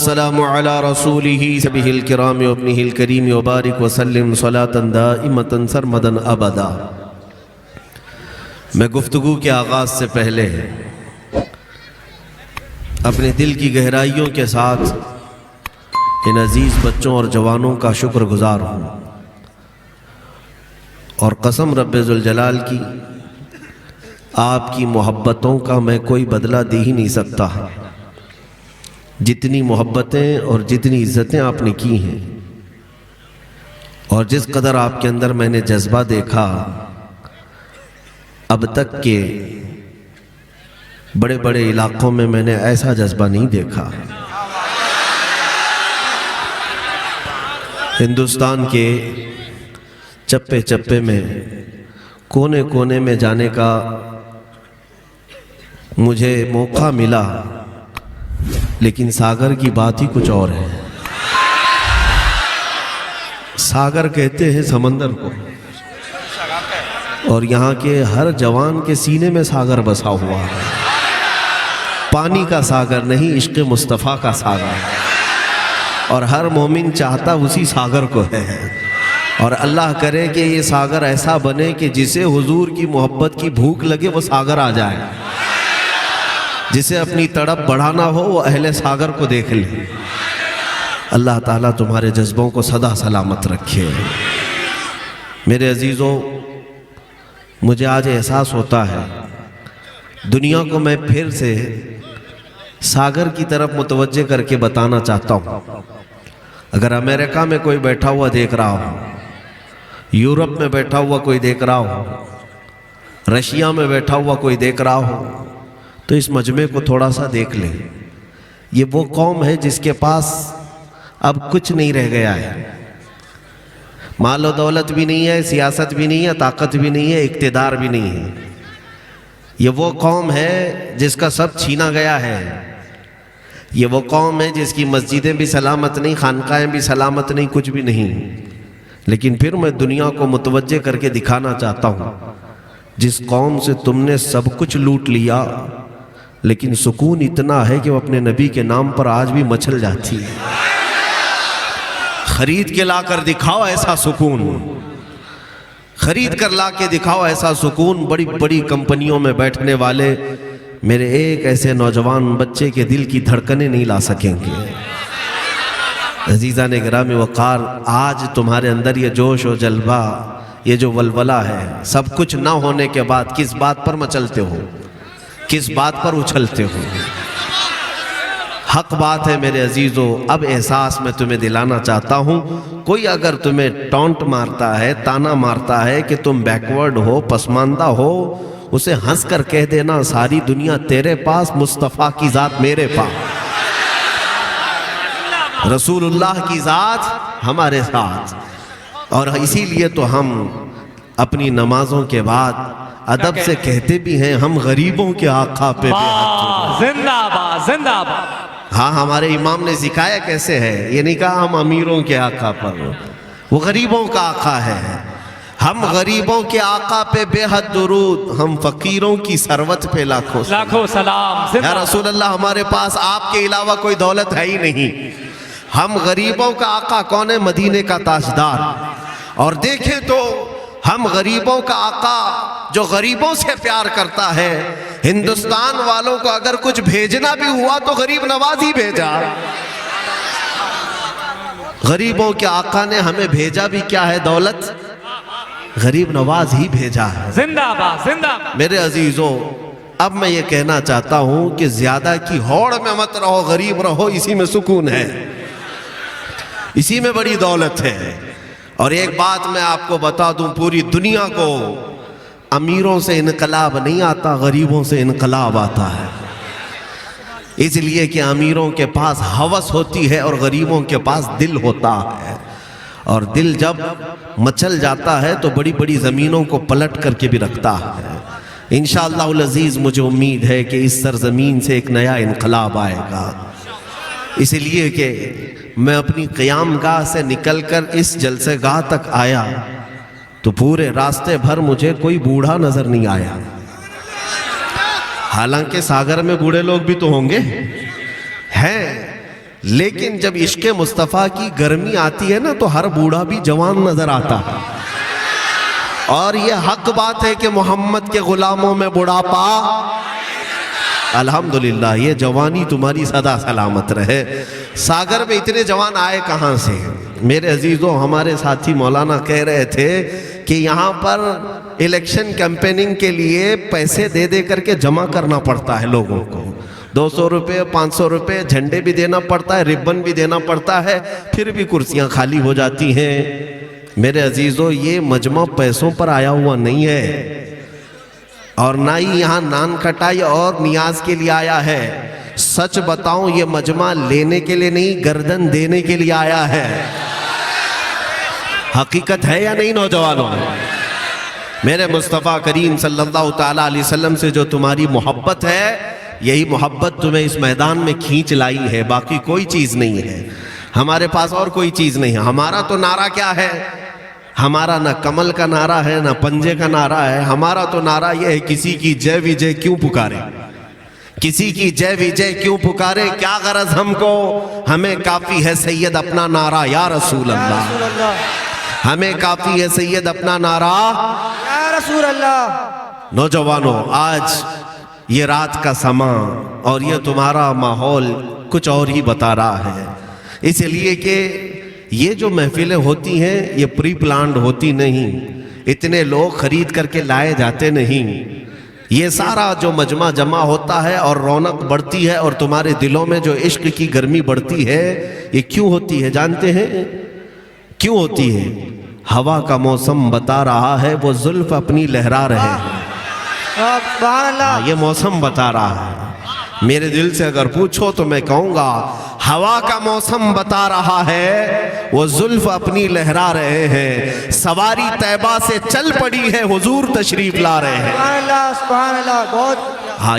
والسلام على رسوله سبه الكرام وابنه الكريم وبارك وسلم صلاة دائمة سرمدا ابدا۔ میں گفتگو کے آغاز سے پہلے اپنے دل کی گہرائیوں کے ساتھ ان عزیز بچوں اور جوانوں کا شکر گزار ہوں، اور قسم رب ذوالجلال کی، آپ کی محبتوں کا میں کوئی بدلہ دے ہی نہیں سکتا۔ جتنی محبتیں اور جتنی عزتیں آپ نے کی ہیں، اور جس قدر آپ کے اندر میں نے جذبہ دیکھا، اب تک کے بڑے بڑے علاقوں میں میں نے ایسا جذبہ نہیں دیکھا۔ ہندوستان کے چپے چپے میں، کونے کونے میں جانے کا مجھے موقع ملا، لیکن ساگر کی بات ہی کچھ اور ہے۔ ساگر کہتے ہیں سمندر کو، اور یہاں کے ہر جوان کے سینے میں ساگر بسا ہوا ہے۔ پانی کا ساگر نہیں، عشق مصطفیٰ کا ساگر، اور ہر مومن چاہتا اسی ساگر کو ہے، اور اللہ کرے کہ یہ ساگر ایسا بنے کہ جسے حضور کی محبت کی بھوک لگے وہ ساگر آ جائے، جسے اپنی تڑپ بڑھانا ہو وہ اہل ساگر کو دیکھ لے۔ اللہ تعالیٰ تمہارے جذبوں کو سدا سلامت رکھے۔ میرے عزیزوں، مجھے آج احساس ہوتا ہے، دنیا کو میں پھر سے ساگر کی طرف متوجہ کر کے بتانا چاہتا ہوں۔ اگر امریکہ میں کوئی بیٹھا ہوا دیکھ رہا ہو، یورپ میں بیٹھا ہوا کوئی دیکھ رہا ہو، رشیا میں بیٹھا ہوا کوئی دیکھ رہا ہو، تو اس مجمع کو تھوڑا سا دیکھ لیں۔ یہ وہ قوم ہے جس کے پاس اب کچھ نہیں رہ گیا ہے، مال و دولت بھی نہیں ہے، سیاست بھی نہیں ہے، طاقت بھی نہیں ہے، اقتدار بھی نہیں ہے۔ یہ وہ قوم ہے جس کا سب چھینا گیا ہے۔ یہ وہ قوم ہے جس کی مسجدیں بھی سلامت نہیں، خانقاہیں بھی سلامت نہیں، کچھ بھی نہیں۔ لیکن پھر میں دنیا کو متوجہ کر کے دکھانا چاہتا ہوں، جس قوم سے تم نے سب کچھ لوٹ لیا، لیکن سکون اتنا ہے کہ وہ اپنے نبی کے نام پر آج بھی مچل جاتی ہے۔ خرید کے لا کر دکھاؤ ایسا سکون، خرید کر لا کے دکھاؤ ایسا سکون۔ بڑی بڑی کمپنیوں میں بیٹھنے والے میرے ایک ایسے نوجوان بچے کے دل کی دھڑکنیں نہیں لا سکیں گے۔ عزیزان گرامی وقار، آج تمہارے اندر یہ جوش و جلوہ، یہ جو ولولہ ہے، سب کچھ نہ ہونے کے بعد کس بات پر مچلتے ہو، کس بات پر اچھلتے ہو؟ حق بات ہے میرے عزیزو۔ اب احساس میں تمہیں دلانا چاہتا ہوں، کوئی اگر تمہیں ٹونٹ مارتا ہے، تانا مارتا ہے کہ تم بیکورڈ ہو، پسماندہ ہو، اسے ہنس کر کہہ دینا ساری دنیا تیرے پاس، مصطفیٰ کی ذات میرے پاس، رسول اللہ کی ذات ہمارے ساتھ۔ اور اسی لیے تو ہم اپنی نمازوں کے بعد ادب سے کہتے بھی ہیں، ہم غریبوں کے آقا پہ بے حد زندہ باد زندہ باد۔ ہاں، ہمارے امام نے سکھایا کیسے ہے، یہ نہیں کہا ہم امیروں کے آقا پر، وہ غریبوں کا آقا ہے۔ ہم غریبوں کے آقا پہ بے حد درود، ہم فقیروں کی ثروت پہ لاکھوں سلام۔ یا رسول اللہ، ہمارے پاس آپ کے علاوہ کوئی دولت ہے ہی نہیں۔ ہم غریبوں کا آقا کون ہے؟ مدینے کا تاجدار۔ اور دیکھیں تو ہم غریبوں کا آقا جو غریبوں سے پیار کرتا ہے، ہندوستان والوں کو اگر کچھ بھیجنا بھی ہوا تو غریب نواز ہی بھیجا۔ غریبوں کے آقا نے ہمیں بھیجا بھی کیا ہے؟ دولت، غریب نواز ہی بھیجا ہے۔ زندہ باد زندہ باد۔ میرے عزیزوں، اب میں یہ کہنا چاہتا ہوں کہ زیادہ کی ہوڑ میں مت رہو، غریب رہو، اسی میں سکون ہے، اسی میں بڑی دولت ہے۔ اور ایک بات میں آپ کو بتا دوں، پوری دنیا کو امیروں سے انقلاب نہیں آتا، غریبوں سے انقلاب آتا ہے۔ اس لیے کہ امیروں کے پاس ہوس ہوتی ہے اور غریبوں کے پاس دل ہوتا ہے، اور دل جب مچل جاتا ہے تو بڑی بڑی زمینوں کو پلٹ کر کے بھی رکھتا ہے۔ انشاءاللہ العزیز مجھے امید ہے کہ اس سرزمین سے ایک نیا انقلاب آئے گا، اس لیے کہ میں اپنی قیام گاہ سے نکل کر اس جلسے گاہ تک آیا تو پورے راستے بھر مجھے کوئی بوڑھا نظر نہیں آیا۔ حالانکہ ساگر میں بوڑھے لوگ بھی تو ہوں گے، ہیں، لیکن جب عشق مصطفیٰ کی گرمی آتی ہے نا تو ہر بوڑھا بھی جوان نظر آتا ہے. اور یہ حق بات ہے کہ محمد کے غلاموں میں بڑھاپا الحمدللہ. یہ جوانی تمہاری سدا سلامت رہے. ساگر میں اتنے جوان آئے کہاں سے؟ میرے عزیزوں، ہمارے ساتھی مولانا کہہ رہے تھے کہ یہاں پر الیکشن کیمپیننگ کے لیے پیسے دے دے کر کے جمع کرنا پڑتا ہے لوگوں کو. 200 روپے 500 روپے، جھنڈے بھی دینا پڑتا ہے، ربن بھی دینا پڑتا ہے، پھر بھی کرسیاں خالی ہو جاتی ہیں. میرے عزیزوں، یہ مجمع پیسوں پر آیا ہوا نہیں ہے، اور نہ ہی یہاں نان کھٹائی اور نیاز کے لیے آیا ہے. سچ بتاؤں، یہ مجمع لینے کے لیے نہیں، گردن دینے کے لیے آیا ہے. حقیقت ہے یا نہیں نوجوانوں؟ میرے مصطفیٰ کریم صلی اللہ تعالیٰ علیہ وسلم سے جو تمہاری محبت ہے، یہی محبت تمہیں اس میدان میں کھینچ لائی ہے. باقی کوئی چیز نہیں ہے ہمارے پاس، اور کوئی چیز نہیں ہے. ہمارا تو نعرہ کیا ہے؟ ہمارا نہ کمل کا نعرہ ہے نہ پنجے کا نعرہ ہے. ہمارا تو نعرہ یہ ہے، کسی کی جے وجے کیوں پکارے، کسی کی جے وجے کیوں پکارے، کیا غرض ہم کو، ہمیں کافی ہے سید اپنا نعرہ یا رسول اللہ. ہمیں کافی ہے سید اپنا نعرہ یا رسول اللہ. نوجوانوں، آج یہ رات کا سماں اور یہ تمہارا ماحول کچھ اور ہی بتا رہا ہے. اس لیے کہ یہ جو محفلیں ہوتی ہیں یہ پری پلانڈ ہوتی نہیں، اتنے لوگ خرید کر کے لائے جاتے نہیں. یہ سارا جو مجمع جمع ہوتا ہے اور رونق بڑھتی ہے اور تمہارے دلوں میں جو عشق کی گرمی بڑھتی ہے، یہ کیوں ہوتی ہے جانتے ہیں؟ کیوں ہوتی ہے؟ ہوا کا موسم بتا رہا ہے وہ زلف اپنی لہرا رہے ہیں. سبحان اللہ. یہ موسم بتا رہا ہے. میرے دل سے اگر پوچھو تو میں کہوں گا ہوا کا موسم بتا رہا ہے وہ زلف اپنی لہرا رہے ہیں. سواری طیبہ سے چل پڑی ہے، حضور تشریف لا رہے ہیں. سبحان اللہ سبحان اللہ. بہت ہاں،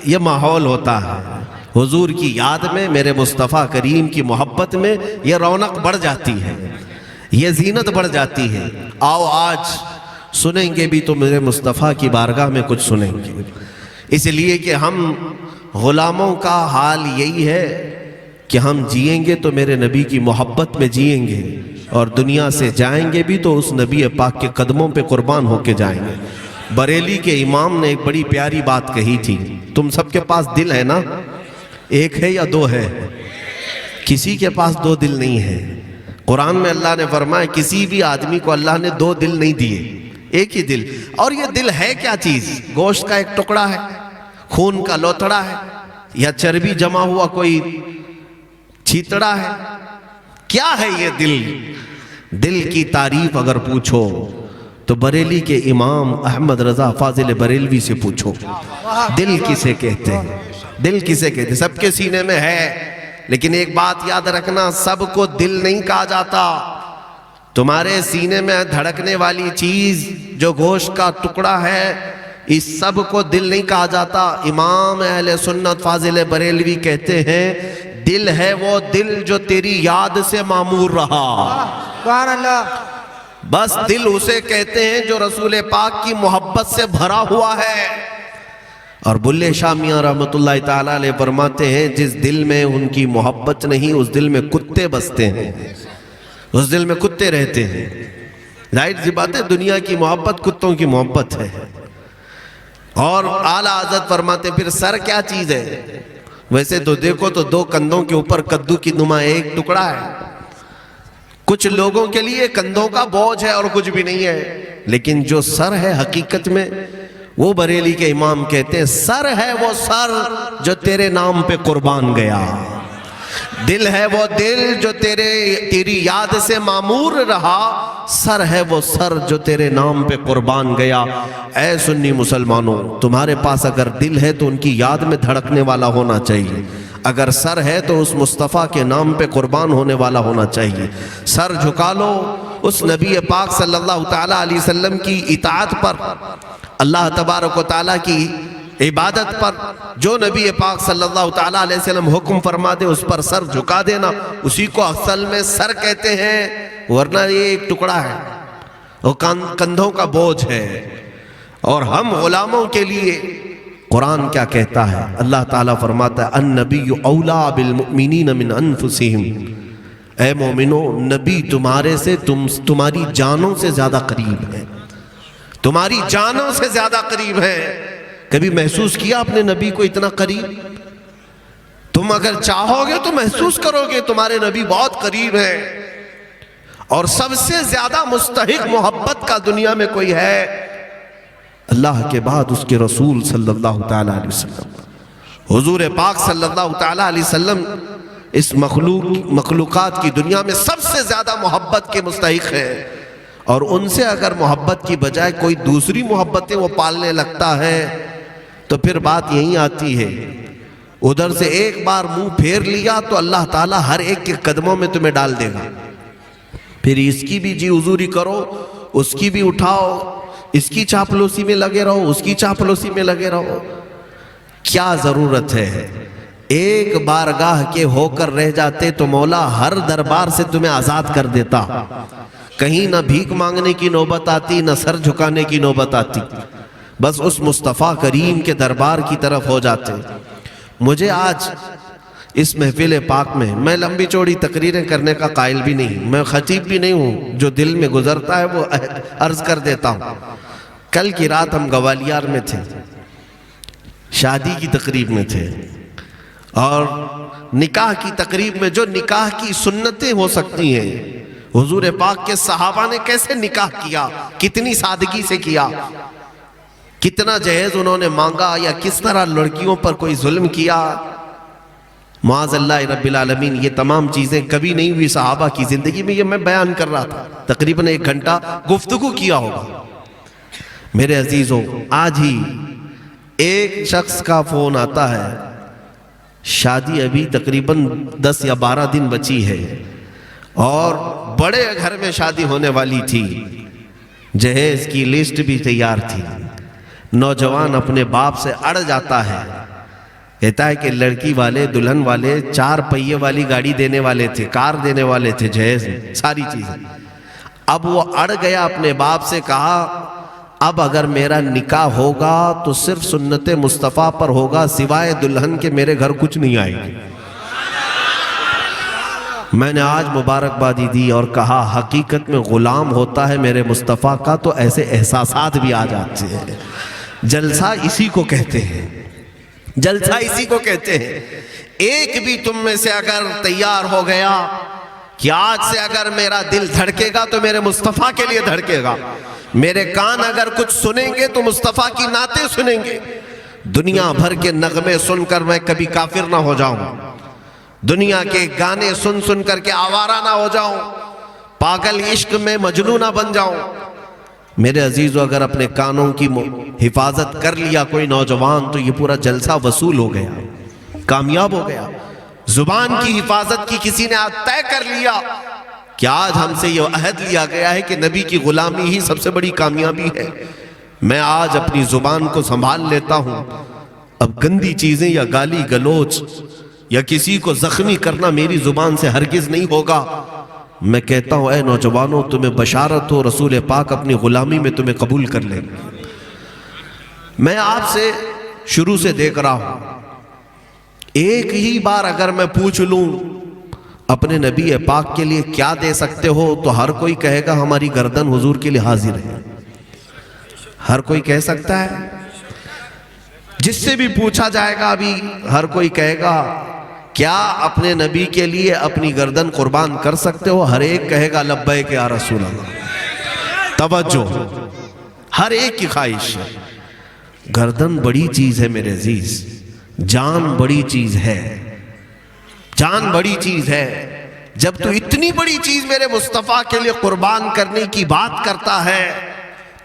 یہ ماحول ہوتا ہے. حضور کی یاد میں، میرے مصطفیٰ کریم کی محبت میں یہ رونق بڑھ جاتی ہے، یہ زینت بڑھ جاتی ہے. آؤ آج سنیں گے بھی تو میرے مصطفیٰ کی بارگاہ میں کچھ سنیں گے. اس لیے کہ ہم غلاموں کا حال یہی ہے کہ ہم جئیں گے تو میرے نبی کی محبت میں جئیں گے، اور دنیا سے جائیں گے بھی تو اس نبی پاک کے قدموں پہ قربان ہو کے جائیں گے. بریلی کے امام نے ایک بڑی پیاری بات کہی تھی. تم سب کے پاس دل ہے نا؟ ایک ہے یا دو ہے؟ کسی کے پاس دو دل نہیں ہے. قرآن میں اللہ نے فرمایا کسی بھی آدمی کو اللہ نے دو دل نہیں دیے، ایک ہی دل. اور یہ دل ہے کیا چیز؟ گوشت کا ایک ٹکڑا ہے، خون کا لوتڑا ہے، یا چربی جمع ہوا کوئی چھیتڑا ہے؟ کیا ہے یہ دل؟ دل کی تعریف اگر پوچھو تو بریلی کے امام احمد رضا فاضل بریلوی سے پوچھو، دل کسے کہتے ہیں؟ دل کسے کہتے ہیں؟ سب کے سینے میں ہے، لیکن ایک بات یاد رکھنا، سب کو دل نہیں کہا جاتا. تمہارے سینے میں دھڑکنے والی چیز جو گوشت کا ٹکڑا ہے، اس سب کو دل نہیں کہا جاتا. امام اہل سنت فاضل بریلوی کہتے ہیں دل ہے وہ دل جو تیری یاد سے معمور رہا. سبحان اللہ. بس دل اسے کہتے ہیں جو رسول پاک کی محبت سے بھرا ہوا ہے. اور بلے شاہ میاں رحمت اللہ تعالیٰ علیہ فرماتے ہیں جس دل میں ان کی محبت نہیں، اس دل میں کتے بستے ہیں، اس دل میں کتے رہتے ہیں. ظاہر سی بات ہے، دنیا کی محبت کتوں کی محبت ہے. اور اعلیٰ حضرت فرماتے ہیں پھر سر کیا چیز ہے؟ ویسے تو دیکھو تو دو کندھوں کے اوپر کدو کی نما ایک ٹکڑا ہے. کچھ لوگوں کے لیے کندھوں کا بوجھ ہے اور کچھ بھی نہیں ہے، لیکن جو سر ہے حقیقت میں، وہ بریلی کے امام کہتے ہیں سر ہے وہ سر جو تیرے نام پہ قربان گیا. دل ہے وہ دل جو تیری یاد سے معمور رہا. سر ہے وہ سر جو تیرے نام پہ قربان گیا. اے سنی مسلمانوں، تمہارے پاس اگر دل ہے تو ان کی یاد میں دھڑکنے والا ہونا چاہیے. اگر سر ہے تو اس مصطفیٰ کے نام پہ قربان ہونے والا ہونا چاہیے. سر جھکا لو اس نبی پاک صلی اللہ تعالیٰ علیہ وسلم کی اطاعت پر، اللہ تبارک و تعالیٰ کی عبادت پر. جو نبی پاک صلی اللہ تعالیٰ علیہ وسلم حکم فرما دے اس پر سر جھکا دینا، اسی کو اصل میں سر کہتے ہیں. ورنہ یہ ایک ٹکڑا ہے، وہ کندھوں کا بوجھ ہے. اور ہم غلاموں کے لیے قرآن کیا کہتا ہے؟ اللہ تعالیٰ فرماتا ہے النبی اولا بالمؤمنین من انفسہم، اے مومنو نبی تمہارے سے تمہاری جانوں سے زیادہ قریب ہے، تمہاری جانوں سے زیادہ قریب ہے۔ کبھی محسوس کیا اپنے نبی کو اتنا قریب؟ تم اگر چاہو گے تو محسوس کرو گے تمہارے نبی بہت قریب ہے، اور سب سے زیادہ مستحق محبت کا دنیا میں کوئی ہے اللہ کے بعد اس کے رسول صلی اللہ تعالیٰ علیہ وسلم۔ حضور پاک صلی اللہ تعالیٰ علیہ وسلم اس مخلوقات کی دنیا میں سب سے زیادہ محبت کے مستحق ہیں، اور ان سے اگر محبت کی بجائے کوئی دوسری محبتیں وہ پالنے لگتا ہے تو پھر بات یہی آتی ہے، ادھر سے ایک بار منہ پھیر لیا تو اللہ تعالیٰ ہر ایک کے قدموں میں تمہیں ڈال دے گا، پھر اس کی بھی جی حضوری کرو، اس کی بھی اٹھاؤ، اس کی چاپلوسی میں لگے رہو، اس کی چاپلوسی میں لگے رہو۔ کیا ضرورت ہے؟ ایک بارگاہ کے ہو کر رہ جاتے تو مولا ہر دربار سے تمہیں آزاد کر دیتا، کہیں نہ بھیک مانگنے کی نوبت آتی، نہ سر جھکانے کی نوبت آتی، بس اس مصطفیٰ کریم کے دربار کی طرف ہو جاتے۔ مجھے آج اس محفل پاک میں لمبی چوڑی تقریریں کرنے کا قائل بھی نہیں، میں خطیب بھی نہیں ہوں، جو دل میں گزرتا ہے وہ عرض کر دیتا ہوں۔ کل کی رات ہم گوالیار میں تھے، شادی کی تقریب میں تھے، اور نکاح کی تقریب میں جو نکاح کی سنتیں ہو سکتی ہیں، حضور پاک کے صحابہ نے کیسے نکاح کیا، کتنی سادگی سے کیا، کتنا جہیز انہوں نے مانگا، یا کس طرح لڑکیوں پر کوئی ظلم کیا، معاذ اللہ رب العالمین، یہ تمام چیزیں کبھی نہیں ہوئی صحابہ کی زندگی میں۔ یہ میں بیان کر رہا تھا، تقریباً 1 گھنٹہ گفتگو کیا ہوگا۔ میرے عزیزوں، آج ہی ایک شخص کا فون آتا ہے، شادی ابھی تقریباً 10 یا 12 دن بچی ہے، اور بڑے گھر میں شادی ہونے والی تھی، جہیز کی لسٹ بھی تیار تھی۔ نوجوان اپنے باپ سے اڑ جاتا ہے، کہتا ہے کہ لڑکی والے دلہن والے 4 پہیے والی گاڑی دینے والے تھے، کار دینے والے تھے، جہیز ساری چیزیں۔ اب وہ اڑ گیا، اپنے باپ سے کہا اب اگر میرا نکاح ہوگا تو صرف سنت مصطفیٰ پر ہوگا، سوائے دلہن کے میرے گھر کچھ نہیں آئے گی۔ میں نے آج مبارکبادی دی اور کہا حقیقت میں غلام ہوتا ہے میرے مصطفیٰ کا تو ایسے احساسات بھی آ جاتے ہیں۔ جلسہ اسی کو کہتے ہیں، جلسہ اسی کو کہتے ہیں۔ ایک بھی تم میں سے اگر تیار ہو گیا کہ آج سے اگر میرا دل دھڑکے گا تو میرے مصطفیٰ کے لیے دھڑکے گا، میرے کان اگر کچھ سنیں گے تو مصطفیٰ کی نعتیں سنیں گے، دنیا بھر کے نغمے سن کر میں کبھی کافر نہ ہو جاؤں، دنیا کے گانے سن سن کر کے آوارہ نہ ہو جاؤں، پاگل عشق میں مجنون نہ بن جاؤں۔ میرے عزیزو، اگر اپنے کانوں کی حفاظت کر لیا کوئی نوجوان تو یہ پورا جلسہ وصول ہو گیا، کامیاب ہو گیا۔ زبان کی حفاظت کی کسی نے آج طے کر لیا کہ آج ہم سے یہ عہد لیا گیا ہے کہ نبی کی غلامی ہی سب سے بڑی کامیابی ہے، میں آج اپنی زبان کو سنبھال لیتا ہوں، اب گندی چیزیں یا گالی گلوچ یا کسی کو زخمی کرنا میری زبان سے ہرگز نہیں ہوگا۔ میں کہتا ہوں اے نوجوانوں، تمہیں بشارت ہو، رسول پاک اپنی غلامی میں تمہیں قبول کر لیں گے۔ میں آپ سے شروع سے دیکھ رہا ہوں، ایک ہی بار اگر میں پوچھ لوں اپنے نبی پاک کے لیے کیا دے سکتے ہو تو ہر کوئی کہے گا ہماری گردن حضور کے لیے حاضر ہے۔ ہر کوئی کہہ سکتا ہے، جس سے بھی پوچھا جائے گا ابھی ہر کوئی کہے گا کیا اپنے نبی کے لیے اپنی گردن قربان کر سکتے ہو؟ ہر ایک کہے گا لبیک یا رسول اللہ۔ توجہ، ہر ایک کی خواہش ہے۔ گردن بڑی چیز ہے میرے عزیز، جان بڑی چیز ہے، جان بڑی چیز ہے۔ جب تو اتنی بڑی چیز میرے مصطفیٰ کے لیے قربان کرنے کی بات کرتا ہے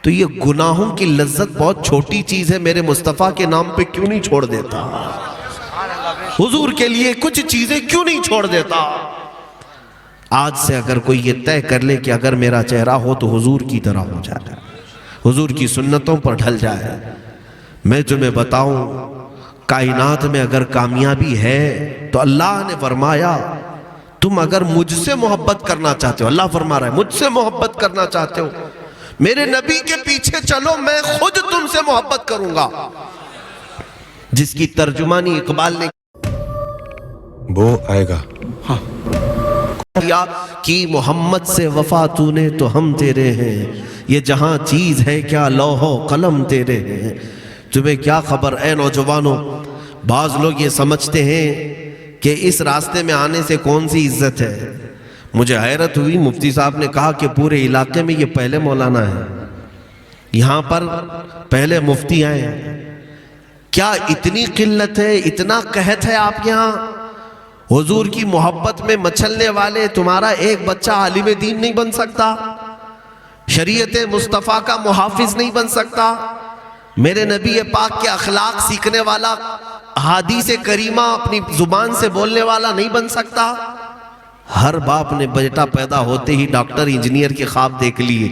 تو یہ گناہوں کی لذت بہت چھوٹی چیز ہے، میرے مصطفیٰ کے نام پہ کیوں نہیں چھوڑ دیتا؟ حضور کے لیے کچھ چیزیں کیوں نہیں چھوڑ دیتا؟ آج سے اگر کوئی یہ طے کر لے کہ اگر میرا چہرہ ہو تو حضور کی طرح ہو جائے، حضور کی سنتوں پر ڈھل جائے۔ میں تمہیں بتاؤں، کائنات میں اگر کامیابی ہے تو اللہ نے فرمایا تم اگر مجھ سے محبت کرنا چاہتے ہو، اللہ فرما رہا ہے مجھ سے محبت کرنا چاہتے ہو، میرے نبی کے پیچھے چلو، میں خود تم سے محبت کروں گا۔ جس کی ترجمانی اقبال نے وہ آئے گا. کیا کی محمد سے وفا تو نے تو ہم تیرے ہیں، یہ جہاں چیز ہے کیا لوح و قلم تیرے ہیں. تمہیں کیا خبر اے نوجوانوں، بعض لوگ یہ سمجھتے ہیں کہ اس راستے میں آنے سے کون سی عزت ہے. مجھے حیرت ہوئی، مفتی صاحب نے کہا کہ پورے علاقے میں یہ پہلے مولانا ہے، یہاں پر پہلے مفتی آئے. کیا اتنی قلت ہے، اتنا قحط ہے آپ یہاں؟ حضور کی محبت میں مچلنے والے تمہارا ایک بچہ عالم دین نہیں بن سکتا، شریعت مصطفیٰ کا محافظ نہیں بن سکتا، میرے نبی پاک کے اخلاق سیکھنے والا، احادیث کریمہ اپنی زبان سے بولنے والا نہیں بن سکتا. ہر باپ نے بیٹا پیدا ہوتے ہی ڈاکٹر انجینئر کے خواب دیکھ لیے،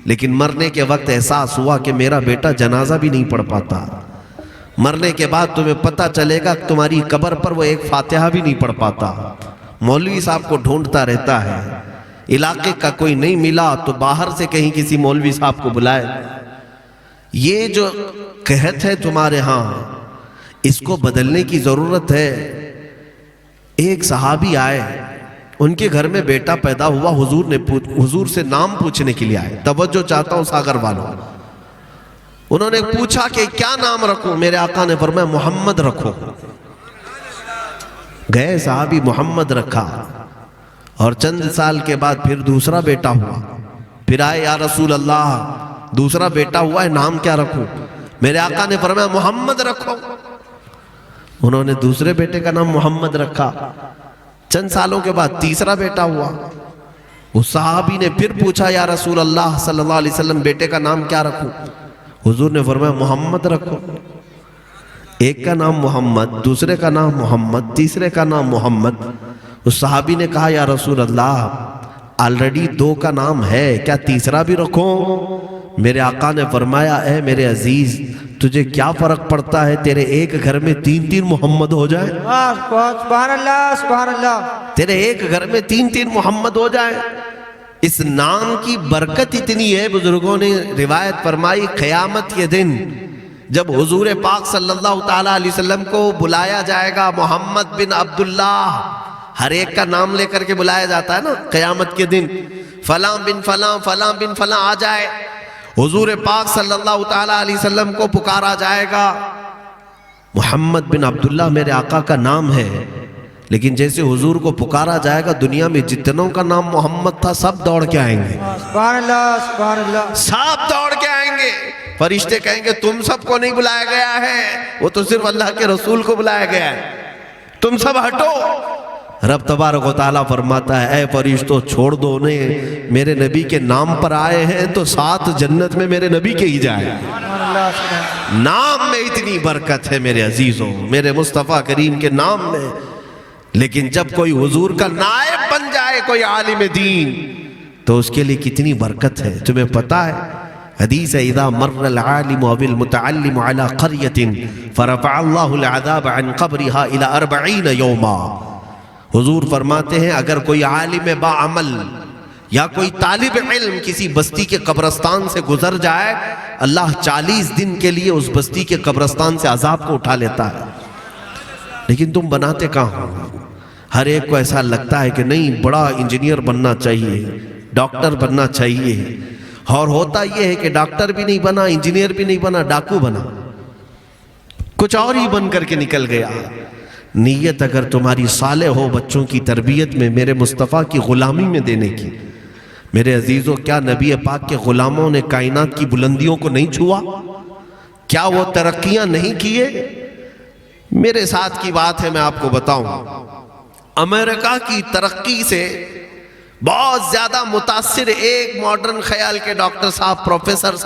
لیکن مرنے کے وقت احساس ہوا کہ میرا بیٹا جنازہ بھی نہیں پڑھ پاتا. مرنے کے بعد تمہیں پتہ چلے گا کہ تمہاری قبر پر وہ ایک فاتحہ بھی نہیں پڑھ پاتا. مولوی صاحب کو ڈھونڈتا رہتا ہے، علاقے کا کوئی نہیں ملا تو باہر سے کہیں کسی مولوی صاحب کو بلائے. یہ جو قحط ہے تمہارے ہاں، اس کو بدلنے کی ضرورت ہے. ایک صحابی آئے، ان کے گھر میں بیٹا پیدا ہوا، حضور سے نام پوچھنے کے لیے آئے. توجہ چاہتا ہوں ساگر والوں. انہوں نے پوچھا کہ کیا نام رکھوں؟ میرے آقا نے فرمایا محمد رکھو. گئے صحابی، محمد رکھا، اور چند سال کے بعد پھر دوسرا بیٹا ہوا. پھر آئے، یا رسول اللہ دوسرا بیٹا ہوا ہے، نام کیا رکھوں؟ میرے آقا نے فرمایا محمد رکھو. انہوں نے دوسرے بیٹے کا نام محمد رکھا. چند سالوں کے بعد تیسرا بیٹا ہوا. اس صحابی نے پھر پوچھا، یا رسول اللہ صلی اللہ علیہ وسلم بیٹے کا نام کیا رکھوں؟ حضور نے فرمایا محمد رکھو. ایک کا نام محمد، دوسرے کا نام محمد، تیسرے کا نام محمد. اس صحابی نے کہا، یا رسول اللہ آلریڈی 2 کا نام ہے، کیا تیسرا بھی رکھوں؟ میرے آقا نے فرمایا، اے میرے عزیز تجھے کیا فرق پڑتا ہے، تیرے ایک گھر میں 3 محمد ہو جائے. سبحان اللہ سبحان اللہ. تیرے ایک گھر میں 3 محمد ہو جائے. اس نام کی برکت اتنی ہے، بزرگوں نے روایت فرمائی قیامت کے دن جب حضور پاک صلی اللہ تعالیٰ علیہ وسلم کو بلایا جائے گا، محمد بن عبداللہ، ہر ایک کا نام لے کر کے بلایا جاتا ہے نا. قیامت کے دن فلاں بن فلاں، فلاں بن فلاں آ جائے. حضور پاک صلی اللہ تعالیٰ علیہ وسلم کو پکارا جائے گا، محمد بن عبداللہ میرے آقا کا نام ہے. لیکن جیسے حضور کو پکارا جائے گا، دنیا میں جتنوں کا نام محمد تھا سب دوڑ کے آئیں گے. سبحان اللہ سبحان اللہ. سب دوڑ کے آئیں گے. فرشتے کہیں گے تم سب کو نہیں بلایا گیا ہے، وہ تو صرف اللہ کے رسول کو بلایا گیا ہے، تم سب ہٹو. رب تبارک و تعالیٰ فرماتا ہے، اے فرشتوں چھوڑ دو انہیں، میرے نبی کے نام پر آئے ہیں تو 7 جنت میں میرے نبی کے ہی جائے. نام میں اتنی برکت ہے میرے عزیزوں، میرے مصطفیٰ کریم کے نام میں. لیکن جب کوئی حضور کا نائب بن جائے کوئی عالم دین تو اس کے لیے کتنی برکت ہے. تمہیں پتا ہے حدیث ہے، اذا مر العالم او المتعلم على قرية فرفع الله العذاب عن قبرها الى 40 يوما. حضور فرماتے ہیں اگر کوئی عالم با عمل یا کوئی طالب علم کسی بستی کے قبرستان سے گزر جائے، اللہ 40 دن کے لیے اس بستی کے قبرستان سے عذاب کو اٹھا لیتا ہے. لیکن تم بناتے کہاں ہو؟ ہر ایک کو ایسا لگتا ہے کہ نہیں بڑا انجینئر بننا چاہیے، ڈاکٹر بننا چاہیے، اور ہوتا یہ ہے کہ ڈاکٹر بھی نہیں بنا، انجینئر بھی نہیں بنا، ڈاکو بنا، کچھ اور ہی بن کر کے نکل گیا. نیت اگر تمہاری صالح ہو بچوں کی تربیت میں، میرے مصطفیٰ کی غلامی میں دینے کی، میرے عزیزوں کیا نبی پاک کے غلاموں نے کائنات کی بلندیوں کو نہیں چھوا؟ کیا وہ ترقیاں نہیں کیے؟ میرے ساتھ کی بات ہے، میں آپ کو بتاؤں، امریکہ کی ترقی سے بہت زیادہ متاثر ایک ماڈرن خیال کے ڈاکٹر صاحب، پروفیسر صاحب